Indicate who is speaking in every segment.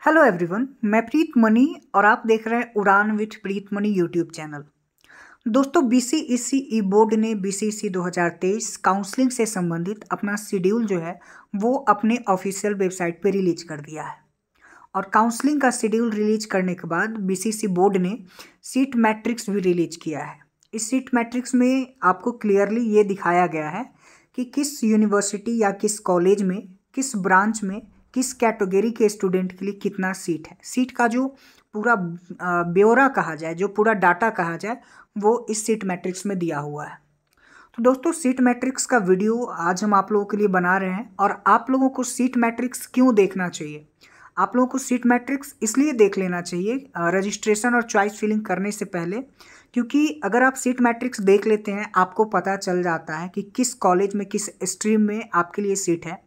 Speaker 1: Hello everyone, मैं प्रीत money और आप देख रहे हैं उड़ान with Preet money YouTube channel. दोस्तों, बीसीईसी बोर्ड ने बीसीईसी 2023 काउंसलिंग से संबंधित अपना शेड्यूल जो है वो अपने ऑफिशियल वेबसाइट पे रिलीज कर दिया है। और काउंसलिंग का शेड्यूल रिलीज करने के बाद बीसीईसी बोर्ड ने सीट मैट्रिक्स भी रिलीज किया है। इस सीट मैट्रिक्स में आपको क्लियरली ये दिखाया गया है कि किस यूनिवर्सिटी या किस कॉलेज में, किस ब्रांच में, किस कैटेगरी के स्टूडेंट के लिए कितना सीट है। सीट का जो पूरा ब्यौरा कहा जाए, जो पूरा डाटा कहा जाए, वो इस सीट मैट्रिक्स में दिया हुआ है। तो दोस्तों, सीट मैट्रिक्स का वीडियो आज हम आप लोगों के लिए बना रहे हैं। और आप लोगों को सीट मैट्रिक्स क्यों देखना चाहिए? आप लोगों को सीट मैट्रिक्स इसलिए देख लेना चाहिए रजिस्ट्रेशन और चॉइस फिलिंग करने से पहले, क्योंकि अगर आप सीट मैट्रिक्स देख लेते हैं आपको पता चल जाता है कि किस कॉलेज में, किस स्ट्रीम में आपके लिए सीट है।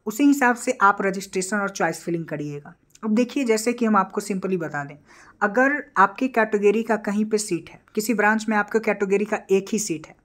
Speaker 1: उसी हिसाब से आप रजिस्ट्रेशन और चॉइस फिलिंग करिएगा। अब देखिए, जैसे कि हम आपको सिंपली बता दें, अगर आपकी कैटेगरी का कहीं पे सीट है, किसी ब्रांच में आपके कैटेगरी का एक ही सीट है,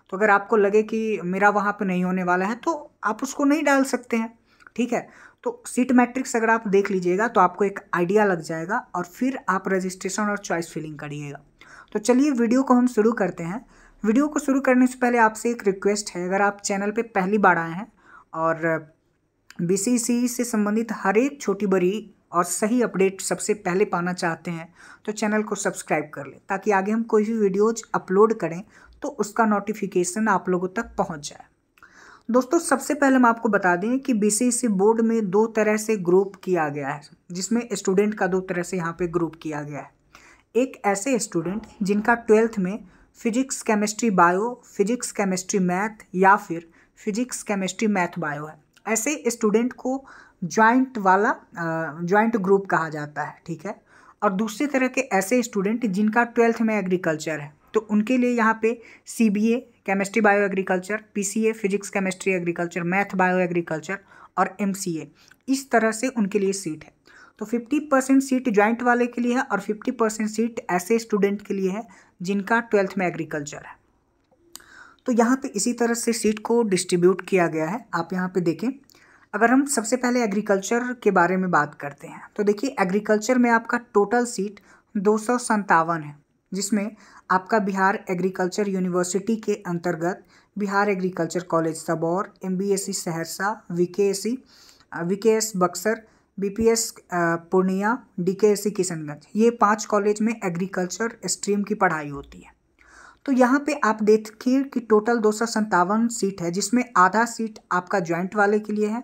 Speaker 1: तो अगर आपको लगे कि मेरा वहाँ पे नहीं होने वाला है तो आप उसको नहीं डाल सकते हैं। ठीक है, तो सीट मैट्रिक्स अगर आप देख लीजिएगा तो आपको एक आइडिया लग जाएगा और फिर आप रजिस्ट्रेशन और चॉइस फिलिंग करिएगा। तो चलिए वीडियो को हम शुरू करते हैं। वीडियो को शुरू करने से पहले आपसे एक रिक्वेस्ट है, अगर आप चैनल पे पहली बार आए हैं और बीसीईसी से संबंधित हर एक छोटी बड़ी और सही अपडेट सबसे पहले पाना चाहते हैं तो चैनल को सब्सक्राइब कर लें, ताकि आगे हम कोई भी वीडियोज अपलोड करें तो उसका नोटिफिकेशन आप लोगों तक पहुंच जाए। दोस्तों, सबसे पहले हम आपको बता दें कि बीसीईसी बोर्ड में दो तरह से ग्रुप किया गया है, जिसमें स्टूडेंट का दो तरह से यहाँ पे ग्रुप किया गया है। एक ऐसे स्टूडेंट जिनका 12th में physics chemistry bio, physics chemistry math या फिर फिजिक्स केमिस्ट्री मैथ बायो है, ऐसे स्टूडेंट को ज्वाइंट ग्रुप कहा जाता है। ठीक है, और दूसरी तरह के ऐसे स्टूडेंट जिनका 12th में एग्रीकल्चर है, तो उनके लिए यहाँ पे CBA chemistry bio agriculture, PCA physics chemistry agriculture, math bio agriculture और एमसीए, इस तरह से उनके लिए सीट है। तो 50% सीट ज्वाइंट वाले के लिए है और 50% सीट ऐसे स्टूडेंट के लिए है जिनका 12th में एग्रीकल्चर है। तो यहाँ पे इसी तरह से सीट को डिस्ट्रीब्यूट किया गया है। आप यहाँ पे देखें, अगर हम सबसे पहले एग्रीकल्चर के बारे में बात करते हैं तो देखिए, एग्रीकल्चर में आपका टोटल सीट 257 है, जिसमें आपका बिहार एग्रीकल्चर यूनिवर्सिटी के अंतर्गत Bihar agriculture college Sabour, MBSC Saharsa, VKS Buxar, BPS Purnia, DKSC Kishanganj, ये 5 कॉलेज में एग्रीकल्चर स्ट्रीम की पढ़ाई होती है। तो यहाँ पे आप देखिए कि टोटल 257 सीट है, जिसमें आधा सीट आपका ज्वाइंट वाले के लिए है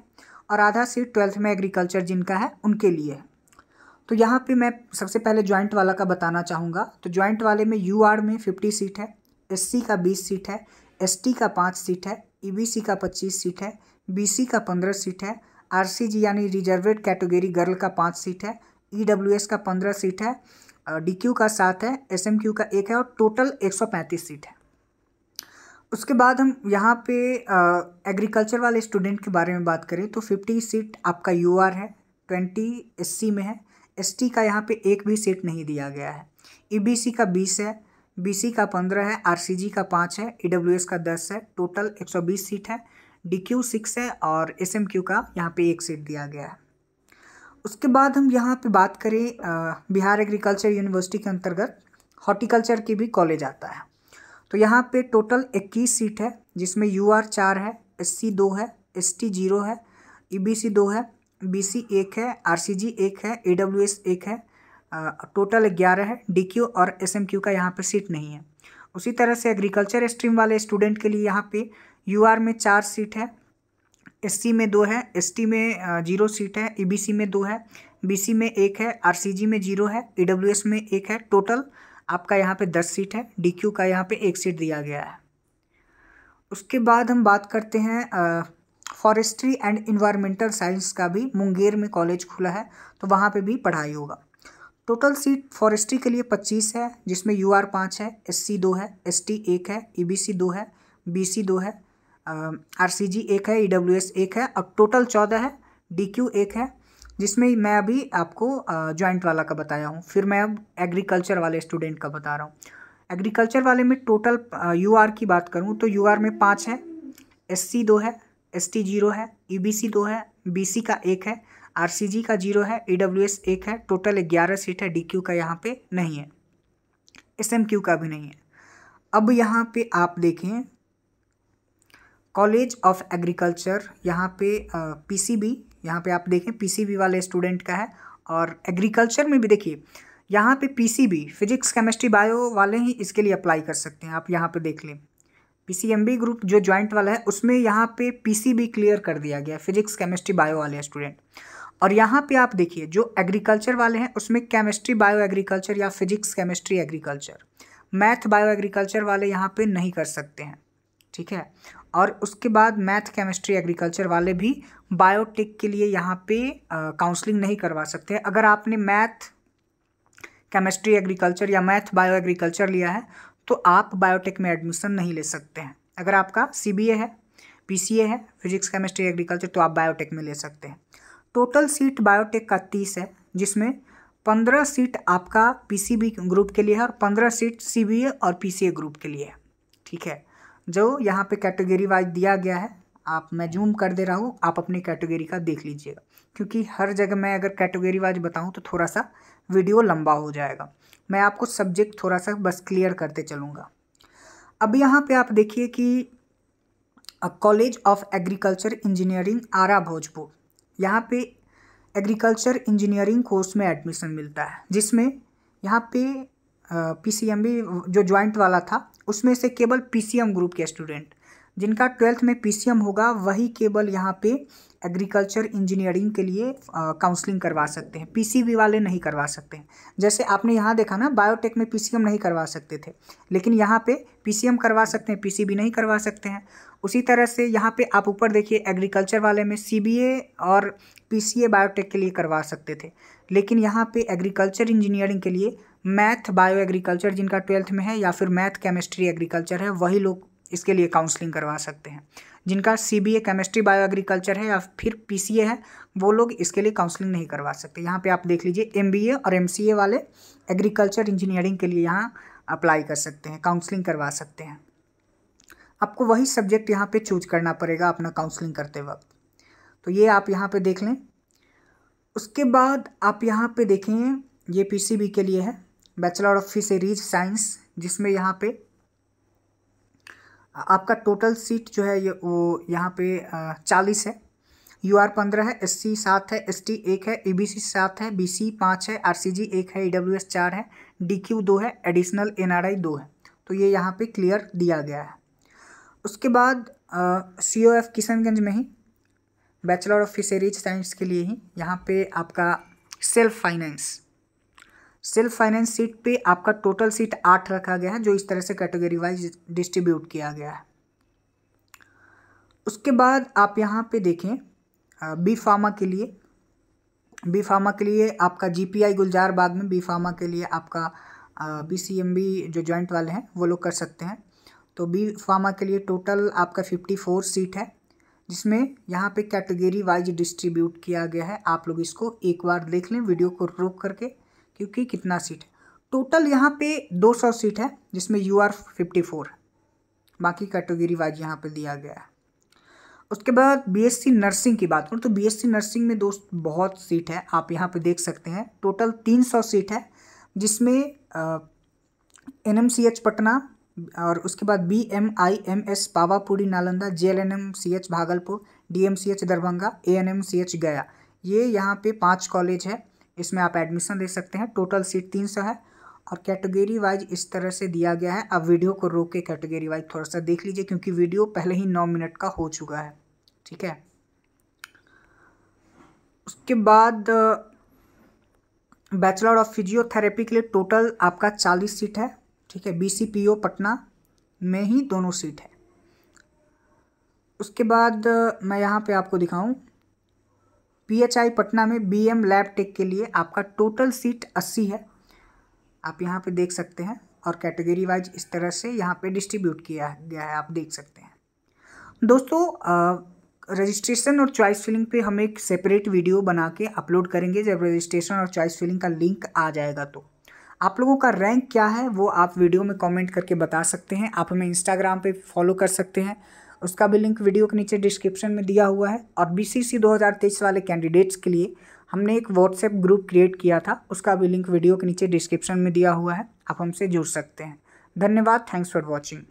Speaker 1: और आधा सीट 12th में एग्रीकल्चर जिनका है उनके लिए है। तो यहाँ पे मैं सबसे पहले ज्वाइंट वाला का बताना चाहूँगा। तो ज्वाइंट वाले में यूआर में 50 सीट है, एससी का 20 सीट है, एसटी का 5 सीट है, ईबीसी का 25 सीट है, बीसी का 15 सीट है, आरसीजी यानी रिजर्वेड कैटेगरी गर्ल का 5 सीट है, ईडब्ल्यूएस का 15 सीट है, डीक्यू का 7 है, एसएमक्यू का 1 है और टोटल 135 सीट है। उसके बाद हम यहाँ पे एग्रीकल्चर वाले स्टूडेंट के बारे में बात करें तो 50 सीट आपका यूआर है, 20 एससी में है, एसटी का यहाँ पे एक भी सीट नहीं दिया गया है, ईबीसी का 20 है, बीसी का 15 है, आरसीजी का 5 है, ईडब्ल्यूएस का 10 है, टोटल 120 सीट है, डीक्यू 6 है और एसएमक्यू का यहाँ पे 1 सीट दिया गया है। उसके बाद हम यहाँ पे बात करें, बिहार एग्रीकल्चर यूनिवर्सिटी के अंतर्गत हॉर्टिकल्चर की भी कॉलेज आता है। तो यहाँ पे टोटल 21 सीट है, जिसमें यूआर 4 है, एससी 2 है, एसटी 0 है, ईबीसी 2 है, बीसी 1 है, आरसीजी 1 है, ईडब्ल्यूएस 1 है, टोटल 11 है, डीक्यू और एसएमक्यू का यहाँ पे सीट नहीं है। उसी तरह से एग्रीकल्चर स्ट्रीम वाले स्टूडेंट के लिए यहाँ पे यूआर में 4 सीट है, एससी में 2 है, एसटी में 0 सीट है, ईबीसी में 2 है, बीसी में 1 है, आरसीजी में 0 है, ईडब्ल्यूएस में 1 है, टोटल आपका यहाँ पे 10 सीट है, डीक्यू का यहाँ पे 1 सीट दिया गया है। उसके बाद हम बात करते हैं फॉरेस्ट्री एंड इन्वायरमेंटल साइंस का भी मुंगेर में कॉलेज खुला है, तो वहाँ पे भी पढ़ाई होगा। टोटल सीट फॉरेस्ट्री के लिए 25 है, जिसमें यूआर 5 है, एससी 2 है, एसटी 1 है, ईबीसी 2 है, बीसी 2 है, आरसीजी 1 है, ईडब्ल्यूएस 1 है और टोटल 14 है, डीक्यू 1 है, जिसमें मैं अभी आपको ज्वाइंट वाला का बताया हूँ। फिर मैं अब एग्रीकल्चर वाले स्टूडेंट का बता रहा हूँ। एग्रीकल्चर वाले में टोटल यूआर की बात करूँ तो यूआर में 5 है, एससी 2 है, एसटी 0 है, ईबीसी 2 है, बीसी का 1 है, RCG का 0 है, EWS 1 है, टोटल 11 सीट है। DQ का यहाँ पे नहीं है, SMQ का भी नहीं है। अब यहाँ पे आप देखें कॉलेज ऑफ एग्रीकल्चर, यहाँ पे PCB, यहाँ पे आप देखें PCB वाले स्टूडेंट का है। और एग्रीकल्चर में भी देखिए यहाँ पे PCB फिजिक्स केमिस्ट्री बायो वाले ही इसके लिए अप्लाई कर सकते हैं। आप यहाँ पे देख लें PCMB ग्रुप जो ज्वाइंट वाला है उसमें यहाँ पे PCB क्लियर कर दिया गया, फिजिक्स केमिस्ट्री बायो वाले स्टूडेंट। और यहाँ पे आप देखिए जो एग्रीकल्चर वाले हैं उसमें केमिस्ट्री बायो एग्रीकल्चर या physics chemistry agriculture, math bio agriculture वाले यहाँ पे नहीं कर सकते हैं, ठीक है। और उसके बाद मैथ केमिस्ट्री एग्रीकल्चर वाले भी बायोटेक के लिए यहाँ पे काउंसलिंग नहीं करवा सकते। अगर आपने मैथ केमिस्ट्री एग्रीकल्चर या मैथ बायो एग्रीकल्चर लिया है तो आप बायोटेक में एडमिशन नहीं ले सकते हैं। अगर आपका CBA है, PCA है, फिजिक्स केमिस्ट्री एग्रीकल्चर, तो आप बायोटेक में ले सकते हैं। टोटल सीट बायोटेक का 30 है, जिसमें 15 सीट आपका PCB ग्रुप के लिए है और 15 सीट CBA और PCA ग्रुप के लिए है, ठीक है। जो यहाँ पे कैटेगरी वाइज दिया गया है, मैं जूम कर दे रहा हूँ, आप अपनी कैटेगरी का देख लीजिएगा, क्योंकि हर जगह मैं अगर कैटेगरी वाइज बताऊँ तो थोड़ा सा वीडियो लंबा हो जाएगा। मैं आपको सब्जेक्ट थोड़ा सा बस क्लियर करते चलूँगा। अब यहाँ पे आप देखिए कि कॉलेज ऑफ एग्रीकल्चर इंजीनियरिंग आरा भोजपुर, यहाँ पे एग्रीकल्चर इंजीनियरिंग कोर्स में एडमिशन मिलता है, जिसमें यहाँ पे PCMB जो ज्वाइंट वाला था उसमें से केवल PCM ग्रुप के स्टूडेंट जिनका 12th में PCM होगा वही केवल यहाँ पे एग्रीकल्चर इंजीनियरिंग के लिए काउंसलिंग करवा सकते हैं, PCB वाले नहीं करवा सकते हैं। जैसे आपने यहाँ देखा ना, बायोटेक में PCM नहीं करवा सकते थे, लेकिन यहाँ पे PCM करवा सकते हैं, PCB नहीं करवा सकते हैं। उसी तरह से यहाँ पे आप ऊपर देखिए एग्रीकल्चर वाले में CBA और PCA बायोटेक के लिए करवा सकते थे, लेकिन यहाँ पे एग्रीकल्चर इंजीनियरिंग के लिए मैथ बायो एग्रीकल्चर जिनका 12th में है या फिर मैथ केमिस्ट्री एग्रीकल्चर है वही लोग इसके लिए काउंसलिंग करवा सकते हैं। जिनका CBA केमिस्ट्री बायो एग्रीकल्चर है या फिर PCA है वो लोग इसके लिए काउंसलिंग नहीं करवा सकते। यहाँ पे आप देख लीजिए MBA और MCA वाले एग्रीकल्चर इंजीनियरिंग के लिए यहाँ अप्लाई कर सकते हैं, काउंसलिंग करवा सकते हैं। आपको वही सब्जेक्ट यहाँ पे चूज करना पड़ेगा अपना काउंसलिंग करते वक्त, तो ये आप यहाँ पे देख लें। उसके बाद आप यहाँ पे देखें ये PCB के लिए है, बैचलर ऑफ फिशरीज साइंस, जिसमें यहाँ पे आपका टोटल सीट जो है ये वो यहाँ पे 40 है, UR 15 है, SC 7 है, ST 1 है, EBC 7 है, BC 5 है, RCG 1 है, EWS 4 है, DQ 2 है, एडिशनल NRI 2 है। तो ये यहाँ पे क्लियर दिया गया है। उसके बाद COF किशनगंज में ही बैचलर ऑफ फिशरीज साइंस के लिए ही यहाँ पे आपका सेल्फ फाइनेंस सीट पे आपका टोटल सीट 8 रखा गया है, जो इस तरह से कैटेगरी वाइज डिस्ट्रीब्यूट किया गया है। उसके बाद आप यहाँ पे देखें बी फार्मा के लिए आपका GPI गुलजार बाग में बी फार्मा के लिए आपका BCMB जो जॉइंट वाले हैं वो लोग कर सकते हैं। तो बी फार्मा के लिए टोटल आपका 54 सीट है, जिसमें यहाँ पे कैटेगरी वाइज डिस्ट्रीब्यूट किया गया है। आप लोग इसको एक बार देख लें वीडियो को रोक करके, क्योंकि कितना सीट है टोटल यहाँ पे 200 सीट है, जिसमें UR 54 है, बाकी कैटेगरी वाइज यहाँ पे दिया गया है। उसके बाद BSc नर्सिंग की बात करूँ तो BSc नर्सिंग में दोस्त बहुत सीट है, आप यहाँ पे देख सकते हैं टोटल 300 सीट है, जिसमें NMCH पटना और उसके बाद BMIMS Pawapuri Nalanda, JLNMCH Bhagalpur, DMCH Darbhanga, ANMCH गया, ये यहाँ पे 5 कॉलेज है, इसमें आप एडमिशन दे सकते हैं। टोटल सीट 300 है और कैटेगरी वाइज इस तरह से दिया गया है। अब वीडियो को रोक के कैटेगरी वाइज थोड़ा सा देख लीजिए, क्योंकि वीडियो पहले ही 9 मिनट का हो चुका है, ठीक है। उसके बाद बैचलर ऑफ फिजियोथेरेपी के लिए टोटल आपका 40 सीट है, ठीक है। BCPO पटना में ही दोनों सीट है। उसके बाद मैं यहाँ पे आपको दिखाऊं PHI पटना में BM लैब टेक के लिए आपका टोटल सीट 80 है, आप यहाँ पे देख सकते हैं। और कैटेगरी वाइज इस तरह से यहाँ पे डिस्ट्रीब्यूट किया गया है, आप देख सकते हैं। दोस्तों रजिस्ट्रेशन और चॉइस फिलिंग पे हम एक सेपरेट वीडियो बना के अपलोड करेंगे जब रजिस्ट्रेशन और चॉइस फिलिंग का लिंक आ जाएगा। तो आप लोगों का रैंक क्या है वो आप वीडियो में कमेंट करके बता सकते हैं। आप हमें इंस्टाग्राम पे फॉलो कर सकते हैं, उसका भी लिंक वीडियो के नीचे डिस्क्रिप्शन में दिया हुआ है। और BCC 2023 वाले कैंडिडेट्स के लिए हमने एक व्हाट्सएप ग्रुप क्रिएट किया था, उसका भी लिंक वीडियो के नीचे डिस्क्रिप्शन में दिया हुआ है, आप हमसे जुड़ सकते हैं। धन्यवाद, थैंक्स फॉर वॉचिंग।